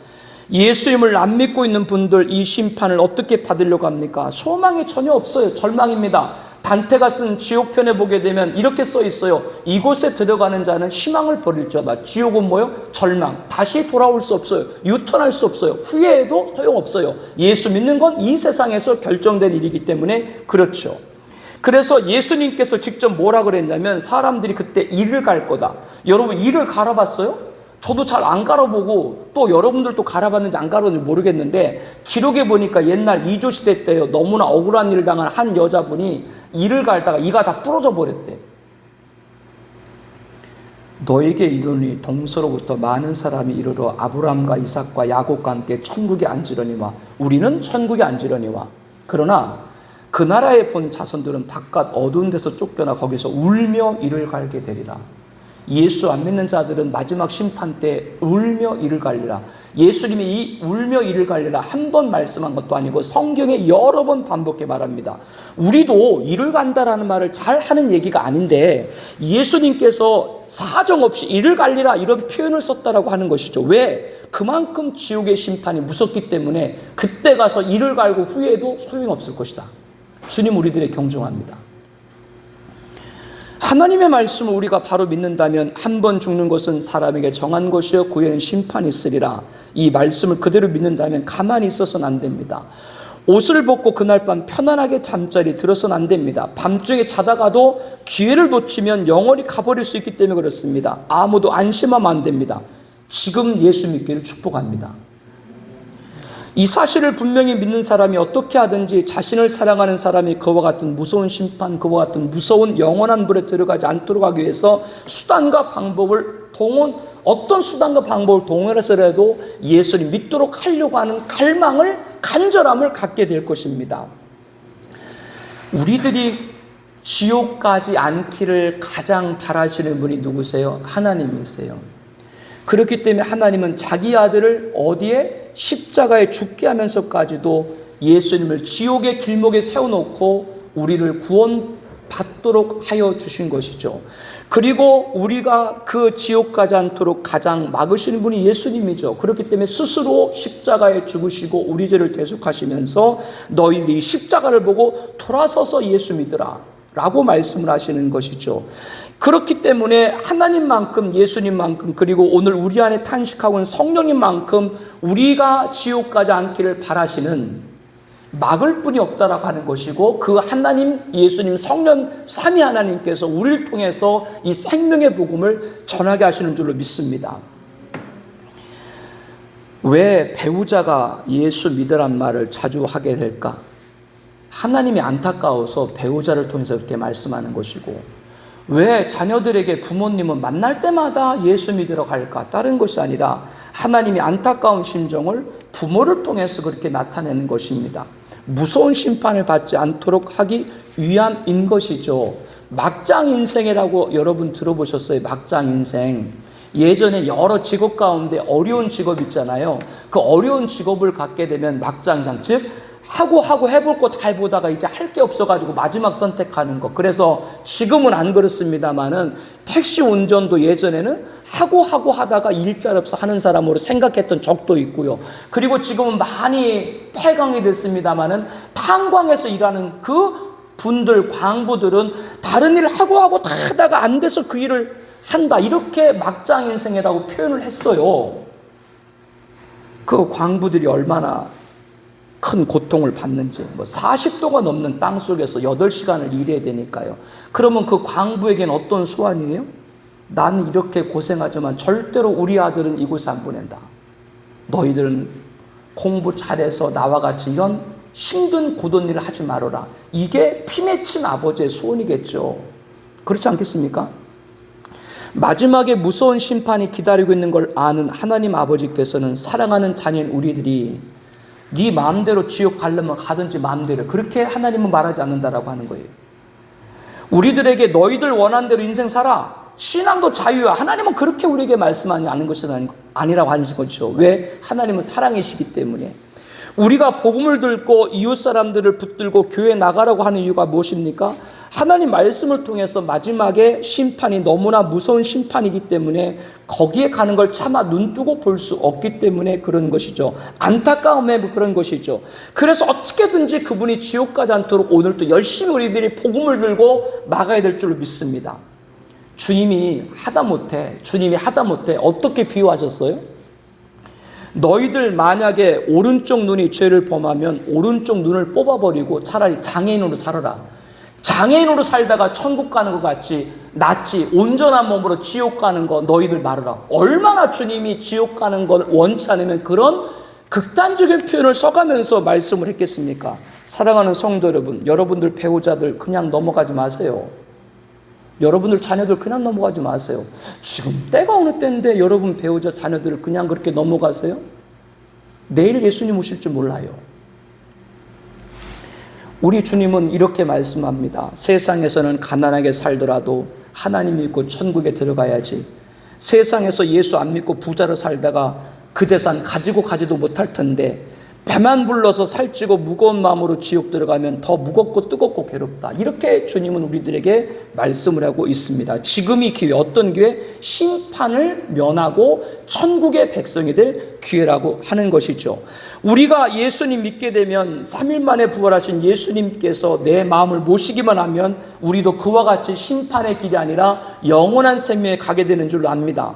예수님을 안 믿고 있는 분들 이 심판을 어떻게 받으려고 합니까? 소망이 전혀 없어요. 절망입니다. 단테가 쓴 지옥편에 보게 되면 이렇게 써 있어요. 이곳에 들어가는 자는 희망을 버릴지어다. 지옥은 뭐요? 절망. 다시 돌아올 수 없어요. 유턴할 수 없어요. 후회해도 소용없어요. 예수 믿는 건 이 세상에서 결정된 일이기 때문에 그렇죠. 그래서 예수님께서 직접 뭐라 그랬냐면 사람들이 그때 이를 갈 거다. 여러분, 이를 갈아봤어요? 저도 잘 안 갈아보고 또 여러분들도 갈아봤는지 안 갈아봤는지 모르겠는데 기록에 보니까 옛날 이조시대 때요, 너무나 억울한 일을 당한 한 여자분이 이를 갈다가 이가 다 부러져 버렸대. 너에게 이르니 동서로부터 많은 사람이 이르러 아브라함과 이삭과 야곱과 함께 천국에 앉으려니와 우리는 천국에 앉으려니와 그러나 그 나라에 본 자손들은 바깥 어두운 데서 쫓겨나 거기서 울며 이를 갈게 되리라. 예수 안 믿는 자들은 마지막 심판 때 울며 이를 갈리라. 예수님이 이 울며 이를 갈리라 한 번 말씀한 것도 아니고 성경에 여러 번 반복해 말합니다. 우리도 이를 간다라는 말을 잘 하는 얘기가 아닌데 예수님께서 사정없이 이를 갈리라 이런 표현을 썼다라고 하는 것이죠. 왜? 그만큼 지옥의 심판이 무섭기 때문에 그때 가서 이를 갈고 후회해도 소용없을 것이다. 주님 우리들의 경종합니다. 하나님의 말씀을 우리가 바로 믿는다면 한 번 죽는 것은 사람에게 정한 것이요 그 후에는 심판이 있으리라. 이 말씀을 그대로 믿는다면 가만히 있어서는 안 됩니다. 옷을 벗고 그날 밤 편안하게 잠자리 들어서는 안 됩니다. 밤중에 자다가도 기회를 놓치면 영원히 가버릴 수 있기 때문에 그렇습니다. 아무도 안심하면 안 됩니다. 지금 예수 믿기를 축복합니다. 이 사실을 분명히 믿는 사람이 어떻게 하든지 자신을 사랑하는 사람이 그와 같은 무서운 심판, 그와 같은 무서운 영원한 불에 들어가지 않도록 하기 위해서 수단과 방법을 어떤 수단과 방법을 동원해서라도 예수를 믿도록 하려고 하는 갈망을, 간절함을 갖게 될 것입니다. 우리들이 지옥 가지 않기를 가장 바라시는 분이 누구세요? 하나님이세요. 그렇기 때문에 하나님은 자기 아들을 어디에? 십자가에 죽게 하면서까지도 예수님을 지옥의 길목에 세워놓고 우리를 구원받도록 하여 주신 것이죠. 그리고 우리가 그 지옥 가지 않도록 가장 막으시는 분이 예수님이죠. 그렇기 때문에 스스로 십자가에 죽으시고 우리 죄를 대속하시면서 너희들이 십자가를 보고 돌아서서 예수 믿으라 라고 말씀을 하시는 것이죠. 그렇기 때문에 하나님만큼, 예수님만큼, 그리고 오늘 우리 안에 탄식하고 있는 성령님만큼 우리가 지옥 가지 않기를 바라시는 막을 분이 없다라고 하는 것이고, 그 하나님, 예수님, 성령 삼위 하나님께서 우리를 통해서 이 생명의 복음을 전하게 하시는 줄로 믿습니다. 왜 배우자가 예수 믿으란 말을 자주 하게 될까? 하나님이 안타까워서 배우자를 통해서 그렇게 말씀하는 것이고, 왜 자녀들에게 부모님은 만날 때마다 예수 믿으러 갈까? 다른 것이 아니라 하나님이 안타까운 심정을 부모를 통해서 그렇게 나타내는 것입니다. 무서운 심판을 받지 않도록 하기 위함인 것이죠. 막장 인생이라고 여러분 들어보셨어요? 막장 인생. 예전에 여러 직업 가운데 어려운 직업 있잖아요. 그 어려운 직업을 갖게 되면 막장 인생, 즉 하고 해볼 거 다 해보다가 이제 할 게 없어가지고 마지막 선택하는 거. 그래서 지금은 안 그렇습니다만은 택시 운전도 예전에는 하고 하다가 일자리 없어 하는 사람으로 생각했던 적도 있고요. 그리고 지금은 많이 폐광이 됐습니다만은 탄광에서 일하는 그 분들, 광부들은 다른 일을 하고 다 하다가 안 돼서 그 일을 한다. 이렇게 막장 인생이라고 표현을 했어요. 그 광부들이 얼마나 큰 고통을 받는지, 40도가 넘는 땅 속에서 8시간을 일해야 되니까요. 그러면 그 광부에게는 어떤 소원이에요? 나는 이렇게 고생하지만 절대로 우리 아들은 이곳에 안 보낸다. 너희들은 공부 잘해서 나와 같이 이런 힘든 고된 일을 하지 말아라. 이게 피 맺힌 아버지의 소원이겠죠. 그렇지 않겠습니까? 마지막에 무서운 심판이 기다리고 있는 걸 아는 하나님 아버지께서는 사랑하는 자녀인 우리들이 네 마음대로 지옥 가려면 가든지 마음대로, 그렇게 하나님은 말하지 않는다라고 하는 거예요. 우리들에게 너희들 원하는 대로 인생 살아, 신앙도 자유야, 하나님은 그렇게 우리에게 말씀하지 않는 것이 아니라고 하는 거죠. 왜? 하나님은 사랑이시기 때문에. 우리가 복음을 듣고 이웃 사람들을 붙들고 교회에 나가라고 하는 이유가 무엇입니까? 하나님 말씀을 통해서 마지막에 심판이 너무나 무서운 심판이기 때문에 거기에 가는 걸 차마 눈뜨고 볼 수 없기 때문에 그런 것이죠. 안타까움에 그런 것이죠. 그래서 어떻게든지 그분이 지옥 가지 않도록 오늘도 열심히 우리들이 복음을 들고 나가야 될 줄로 믿습니다. 주님이 하다못해 어떻게 비유하셨어요? 너희들 만약에 오른쪽 눈이 죄를 범하면 오른쪽 눈을 뽑아버리고 차라리 장애인으로 살아라. 장애인으로 살다가 천국 가는 것 같지 낫지 온전한 몸으로 지옥 가는 거 너희들 말하라. 얼마나 주님이 지옥 가는 걸 원치 않으면 그런 극단적인 표현을 써가면서 말씀을 했겠습니까? 사랑하는 성도 여러분, 여러분들 배우자들 그냥 넘어가지 마세요. 여러분들 자녀들 그냥 넘어가지 마세요. 지금 때가 어느 때인데 여러분 배우자 자녀들을 그냥 그렇게 넘어가세요? 내일 예수님 오실지 몰라요. 우리 주님은 이렇게 말씀합니다. 세상에서는 가난하게 살더라도 하나님 믿고 천국에 들어가야지. 세상에서 예수 안 믿고 부자로 살다가 그 재산 가지고 가지도 못할 텐데 배만 불러서 살찌고 무거운 마음으로 지옥 들어가면 더 무겁고 뜨겁고 괴롭다. 이렇게 주님은 우리들에게 말씀을 하고 있습니다. 지금이 기회, 어떤 기회? 심판을 면하고 천국의 백성이 될 기회라고 하는 것이죠. 우리가 예수님 믿게 되면 3일 만에 부활하신 예수님께서 내 마음을 모시기만 하면 우리도 그와 같이 심판의 길이 아니라 영원한 생명에 가게 되는 줄로 압니다.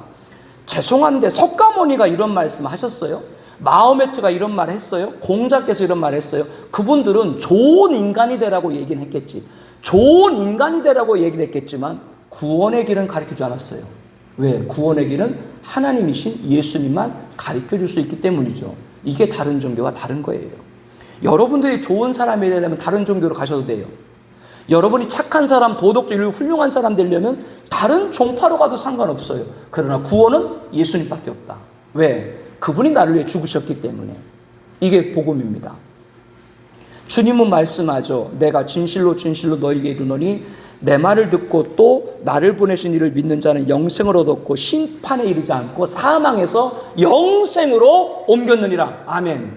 죄송한데 석가모니가 이런 말씀 하셨어요? 마호메트가 이런 말 했어요? 공자께서 이런 말 했어요? 그분들은 좋은 인간이 되라고 얘기는 했겠지. 좋은 인간이 되라고 얘기를 했겠지만 구원의 길은 가르쳐주지 않았어요. 왜? 구원의 길은 하나님이신 예수님만 가르쳐줄 수 있기 때문이죠. 이게 다른 종교와 다른 거예요. 여러분들이 좋은 사람이 되려면 다른 종교로 가셔도 돼요. 여러분이 착한 사람, 도덕적으로 훌륭한 사람 되려면 다른 종파로 가도 상관없어요. 그러나 구원은 예수님밖에 없다. 왜? 그분이 나를 위해 죽으셨기 때문에. 이게 복음입니다. 주님은 말씀하죠. 내가 진실로 진실로 너희에게 이르노니 내 말을 듣고 또 나를 보내신 이를 믿는 자는 영생을 얻었고 심판에 이르지 않고 사망에서 영생으로 옮겼느니라. 아멘.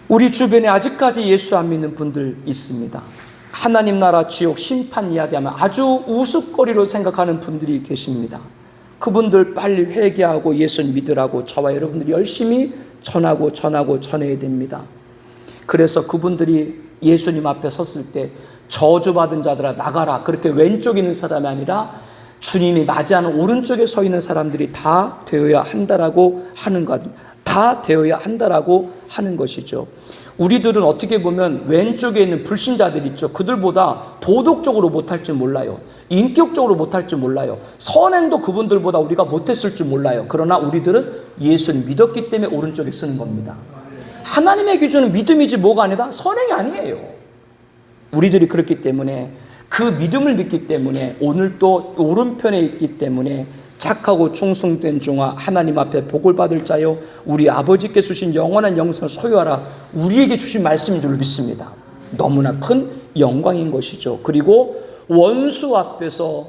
우리 주변에 아직까지 예수 안 믿는 분들 있습니다. 하나님 나라 지옥 심판 이야기하면 아주 우스거리로 생각하는 분들이 계십니다. 그분들 빨리 회개하고 예수 믿으라고 저와 여러분들이 열심히 전해야 됩니다. 그래서 그분들이 예수님 앞에 섰을 때 저주받은 자들아 나가라, 그렇게 왼쪽에 있는 사람이 아니라 주님이 맞이하는 오른쪽에 서 있는 사람들이 다 되어야 한다라고 하는 것이죠. 우리들은 어떻게 보면 왼쪽에 있는 불신자들 있죠. 그들보다 도덕적으로 못할지 몰라요. 인격적으로 못할지 몰라요. 선행도 그분들보다 우리가 못했을 줄 몰라요. 그러나 우리들은 예수를 믿었기 때문에 오른쪽에 쓰는 겁니다. 하나님의 기준은 믿음이지 뭐가 아니다? 선행이 아니에요. 우리들이 그렇기 때문에, 그 믿음을 믿기 때문에 오늘 또 오른편에 있기 때문에 착하고 충성된 종아 하나님 앞에 복을 받을 자요 우리 아버지께 주신 영원한 영생을 소유하라, 우리에게 주신 말씀인 줄 믿습니다. 너무나 큰 영광인 것이죠. 그리고 원수 앞에서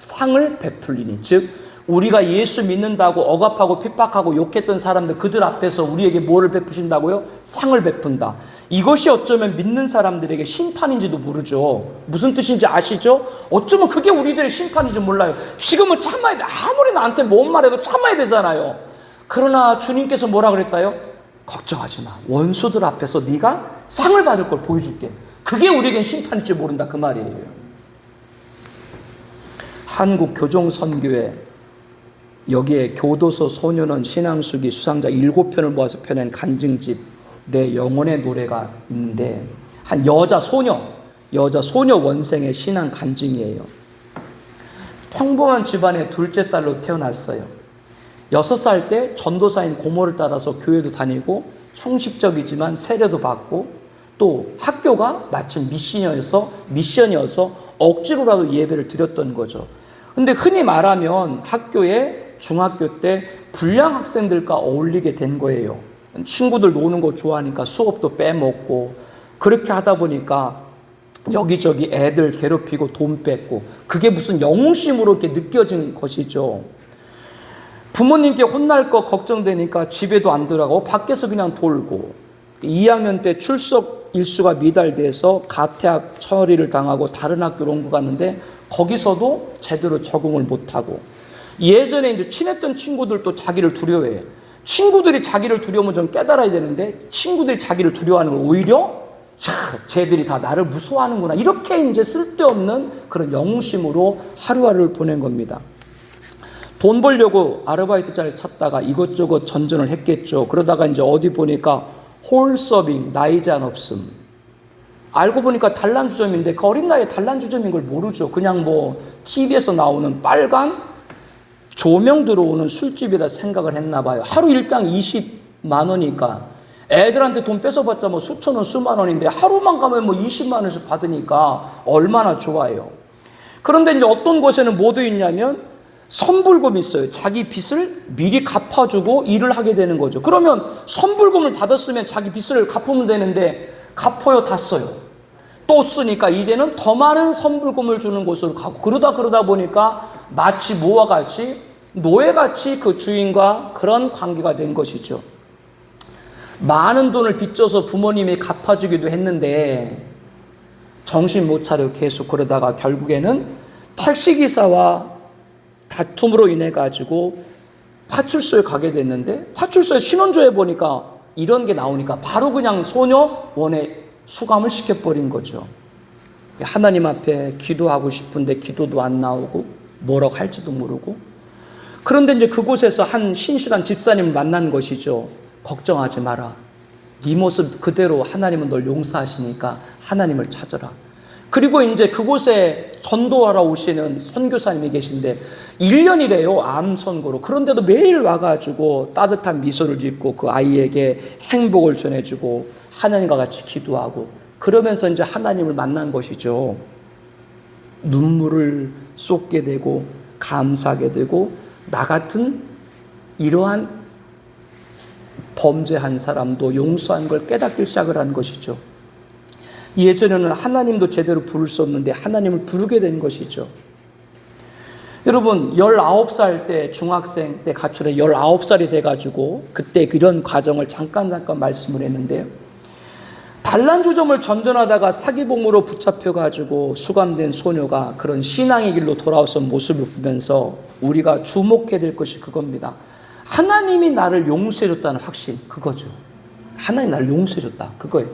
상을 베풀리니, 즉 우리가 예수 믿는다고 억압하고 핍박하고 욕했던 사람들, 그들 앞에서 우리에게 뭐를 베푸신다고요? 상을 베푼다. 이것이 어쩌면 믿는 사람들에게 심판인지도 모르죠. 무슨 뜻인지 아시죠? 어쩌면 그게 우리들의 심판인지 몰라요. 지금은 참아야 돼. 아무리 나한테 뭔 말해도 참아야 되잖아요. 그러나 주님께서 뭐라 그랬다요? 걱정하지 마. 원수들 앞에서 네가 상을 받을 걸 보여줄게. 그게 우리에겐 심판일지 모른다, 그 말이에요. 한국교종선교회, 여기에 교도소, 소년원, 신앙수기, 수상자 7편을 모아서 펴낸 간증집 내 영혼의 노래가 있는데, 한 여자 소녀 원생의 신앙 간증이에요. 평범한 집안의 둘째 딸로 태어났어요. 6살 때 전도사인 고모를 따라서 교회도 다니고 형식적이지만 세례도 받고, 또 학교가 마침 미션이어서 억지로라도 예배를 드렸던 거죠. 근데 흔히 말하면 학교에 중학교 때 불량 학생들과 어울리게 된 거예요. 친구들 노는 거 좋아하니까 수업도 빼먹고, 그렇게 하다 보니까 여기저기 애들 괴롭히고 돈 뺏고, 그게 무슨 영웅심으로 이렇게 느껴진 것이죠. 부모님께 혼날 거 걱정되니까 집에도 안 들어가고 밖에서 그냥 돌고, 2학년 때 출석 일수가 미달돼서 가퇴학 처리를 당하고 다른 학교로 옮겨 갔는데 거기서도 제대로 적응을 못하고, 예전에 이제 친했던 친구들도 자기를 두려워해요. 친구들이 자기를 두려우면 좀 깨달아야 되는데, 친구들이 자기를 두려워하는 걸 오히려 쟤들이 다 나를 무서워하는구나, 이렇게 이제 쓸데없는 그런 영웅심으로 하루하루를 보낸 겁니다. 돈 벌려고 아르바이트자를 찾다가 이것저것 전전을 했겠죠. 그러다가 이제 어디 보니까 홀서빙, 나이 제한 없음. 알고 보니까 단란주점인데 그 어린 나이에 단란주점인 걸 모르죠. 그냥 뭐 TV에서 나오는 빨간 조명 들어오는 술집이다 생각을 했나 봐요. 하루 일당 20만 원이니까 애들한테 돈 뺏어봤자 뭐 수천 원, 수만 원인데 하루만 가면 뭐 20만 원씩 받으니까 얼마나 좋아요. 그런데 이제 어떤 곳에는 뭐 돼 있냐면 선불금이 있어요. 자기 빚을 미리 갚아주고 일을 하게 되는 거죠. 그러면 선불금을 받았으면 자기 빚을 갚으면 되는데 갚아요, 다 써요. 또 쓰니까 이제는 더 많은 선불금을 주는 곳으로 가고, 그러다 보니까 마치 뭐와 같이 노예같이 그 주인과 그런 관계가 된 것이죠. 많은 돈을 빚져서 부모님이 갚아주기도 했는데 정신 못 차려 계속 그러다가 결국에는 택시기사와 다툼으로 인해 가지고 파출소에 가게 됐는데, 파출소에 신원조회 보니까 이런 게 나오니까 바로 그냥 소녀원에 수감을 시켜버린 거죠. 하나님 앞에 기도하고 싶은데 기도도 안 나오고 뭐라고 할지도 모르고. 그런데 이제 그곳에서 한 신실한 집사님을 만난 것이죠. 걱정하지 마라. 네 모습 그대로 하나님은 널 용서하시니까 하나님을 찾아라. 그리고 이제 그곳에 전도하러 오시는 선교사님이 계신데 1년이래요, 암 선고로. 그런데도 매일 와가지고 따뜻한 미소를 짓고 그 아이에게 행복을 전해주고 하나님과 같이 기도하고, 그러면서 이제 하나님을 만난 것이죠. 눈물을 쏟게 되고 감사하게 되고, 나 같은 이러한 범죄한 사람도 용서한 걸 깨닫기 시작을 한 것이죠. 예전에는 하나님도 제대로 부를 수 없는데 하나님을 부르게 된 것이죠. 여러분, 19살 때 중학생 때 가출해 19살이 돼가지고 그때 이런 과정을 잠깐 말씀을 했는데요. 단란주점을 전전하다가 사기범으로 붙잡혀가지고 수감된 소녀가 그런 신앙의 길로 돌아와서 모습을 보면서 우리가 주목해야 될 것이 그겁니다. 하나님이 나를 용서해줬다는 확신, 그거죠. 하나님이 나를 용서해줬다, 그거예요.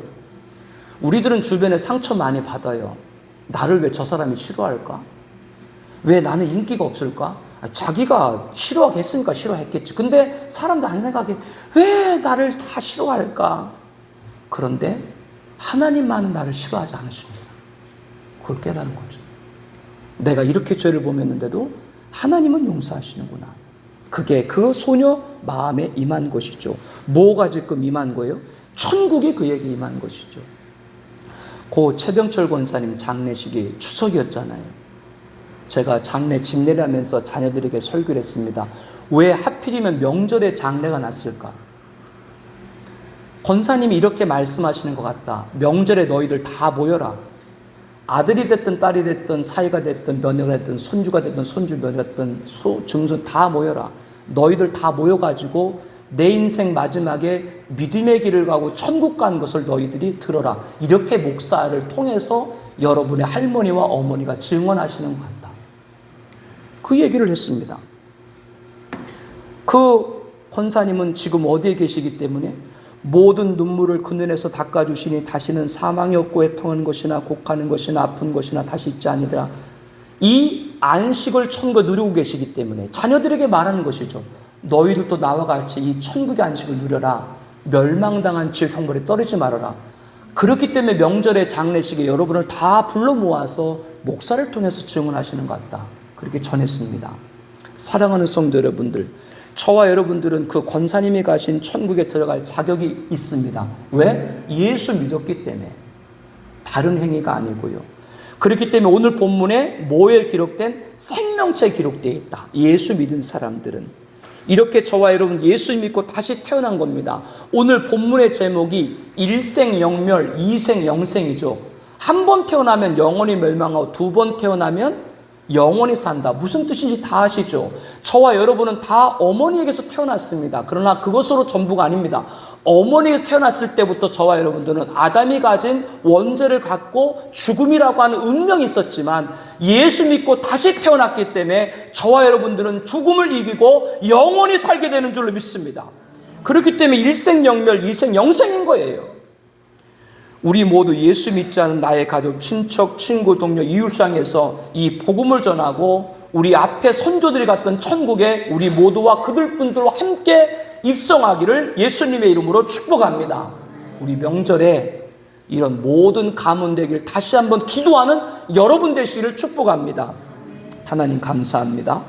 우리들은 주변에 상처 많이 받아요. 나를 왜 저 사람이 싫어할까? 왜 나는 인기가 없을까? 자기가 싫어하겠으니까 싫어했겠지. 근데 사람들 안 생각해. 왜 나를 다 싫어할까? 그런데 하나님만은 나를 싫어하지 않으십니다. 그걸 깨달은 거죠. 내가 이렇게 죄를 범했는데도 하나님은 용서하시는구나. 그게 그 소녀 마음에 임한 것이죠. 뭐가 지금 임한 거예요? 천국이 그에게 임한 것이죠. 고 최병철 권사님 장례식이 추석이었잖아요. 제가 장례 집례를 하면서 자녀들에게 설교를 했습니다. 왜 하필이면 명절에 장례가 났을까? 권사님이 이렇게 말씀하시는 것 같다. 명절에 너희들 다 모여라. 아들이 됐든 딸이 됐든 사이가 됐든 며느리가 됐든 손주가 됐든 손주 며느리가 됐든 증손 다 모여라. 너희들 다 모여가지고 내 인생 마지막에 믿음의 길을 가고 천국 간 것을 너희들이 들어라. 이렇게 목사를 통해서 여러분의 할머니와 어머니가 증언하시는 것 같다. 그 얘기를 했습니다. 그 권사님은 지금 어디에 계시기 때문에 모든 눈물을 그 눈에서 닦아주시니 다시는 사망이 없고 애통하는 것이나 곡하는 것이나 아픈 것이나 다시 있지 아니라, 이 안식을 천국에 누리고 계시기 때문에 자녀들에게 말하는 것이죠. 너희들도 나와 같이 이 천국의 안식을 누려라. 멸망당한 지옥 형벌에 떨어지지 말아라. 그렇기 때문에 명절의 장례식에 여러분을 다 불러 모아서 목사를 통해서 증언하시는 것 같다. 그렇게 전했습니다. 사랑하는 성도 여러분들, 저와 여러분들은 그 권사님이 가신 천국에 들어갈 자격이 있습니다. 왜? 예수 믿었기 때문에. 다른 행위가 아니고요. 그렇기 때문에 오늘 본문에 뭐에 기록된? 생명체에 기록되어 있다. 예수 믿은 사람들은. 이렇게 저와 여러분 예수 믿고 다시 태어난 겁니다. 오늘 본문의 제목이 일생영멸, 이생영생이죠. 한 번 태어나면 영원히 멸망하고 두 번 태어나면 영원히 산다. 무슨 뜻인지 다 아시죠? 저와 여러분은 다 어머니에게서 태어났습니다. 그러나 그것으로 전부가 아닙니다. 어머니에서 태어났을 때부터 저와 여러분들은 아담이 가진 원죄를 갖고 죽음이라고 하는 운명이 있었지만 예수 믿고 다시 태어났기 때문에 저와 여러분들은 죽음을 이기고 영원히 살게 되는 줄로 믿습니다. 그렇기 때문에 일생영멸, 이생영생인 거예요. 우리 모두 예수 믿지 않은 나의 가족, 친척, 친구, 동료, 이웃상에서 이 복음을 전하고 우리 앞에 선조들이 갔던 천국에 우리 모두와 그들뿐들과 함께 입성하기를 예수님의 이름으로 축복합니다. 우리 명절에 이런 모든 가문 되기를 다시 한번 기도하는 여러분 되시기를 축복합니다. 하나님 감사합니다.